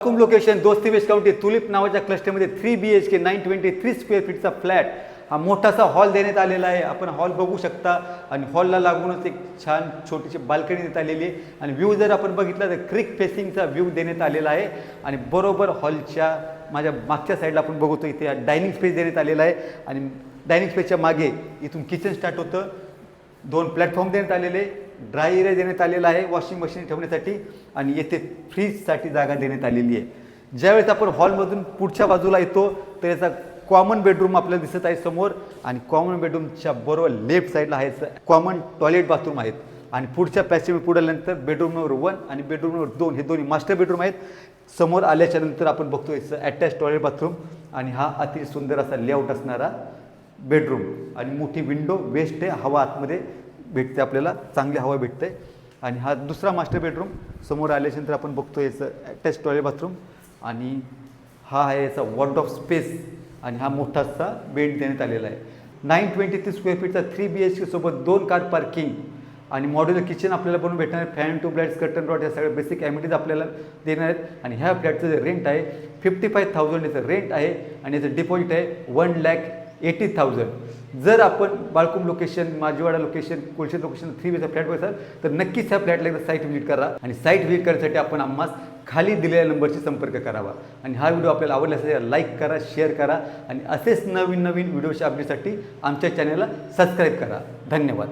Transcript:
वाळकुंभ location दोस्ती waste county tulip नावाच्या क्लस्टरमध्ये 3 BHK 923 स्क्वेअर फीटचा फ्लॅट हा मोठासा हॉल देण्यात आलेला आहे। आपण हॉल बघू शकता आणि हॉलला लागूनच एक छान छोटीशी बाल्कनी देण्यात आलेली आहे आणि व्ह्यू जर आपण बघितला तर क्रिक फेसिंगचा व्ह्यू देण्यात आलेला आहे आणि बरोबर हॉलच्या माझ्या मागच्या साईडला आपण बघतो इथे डायनिंग स्पेस देण्यात आलेला आहे आणि डायनिंग स्पेसच्या मागे इथून किचन स्टार्ट होतं। 2 प्लॅटफॉर्म देण्यात आलेले, ड्राय एरिया देण्यात आलेला आहे वॉशिंग मशीन ठेवण्यासाठी आणि येथे फ्रीजसाठी जागा देण्यात आलेली आहे। ज्यावेळेस आपण हॉलमधून पुढच्या बाजूला येतो तर याचा कॉमन बेडरूम आपल्याला दिसत आहे समोर आणि कॉमन बेडरूमच्या बरोबर लेफ्ट साईडला आहे कॉमन टॉयलेट बाथरूम आहेत आणि पुढच्या पॅसेज पुढे आल्यानंतर बेडरूम नंबर 1 आणि बेडरूम नंबर 2 हे दोन्ही मास्टर बेडरूम आहेत। समोर आल्याच्या नंतर आपण बघतो याचं अटॅच टॉयलेट बाथरूम आणि हा अति सुंदर असा लेआउट असणारा बेडरूम आणि मोठी विंडो वेस्ट आहे, हवा आतमध्ये भेटते, आपल्याला चांगली हवा भेटते आणि हा दुसरा मास्टर बेडरूम समोर आल्याच्यानंतर आपण बघतो याचं अटॅच टॉयलेट बाथरूम आणि हा आहे याचा वॉर्डरोब स्पेस आणि हा मोठासा बेड देण्यात आलेला आहे। 923 स्क्वेअर फीटचा 3 BHK सोबत 2 कार पार्किंग आणि मॉड्युलर किचन आपल्याला बनवून भेटणार आहे। फॅन ट्यूबलाइट्स कर्टन रॉड या सगळ्या बेसिक ॲमिनिटीज आपल्याला देणार आहेत आणि ह्या फ्लॅटचं जे रेंट आहे 55,000 याचं रेंट आहे आणि याचं डिपॉझिट आहे 1,80,000। जर आपण Valkumbh location, Majiwada location, Kolshet location 3 BHK flat बघाल तर नक्कीच ह्या फ्लॅटला एकदा साईट व्हिजिट करा आणि साईट व्हिजिट करण्यासाठी आपण आम्हाला खाली दिलेल्या नंबरशी संपर्क करावा आणि हा व्हिडिओ आपल्याला आवडला असेल लाईक करा, शेअर करा आणि असेच नवीन व्हिडिओच्या अपडेटसाठी आमच्या चॅनलला सबस्क्राईब करा। धन्यवाद।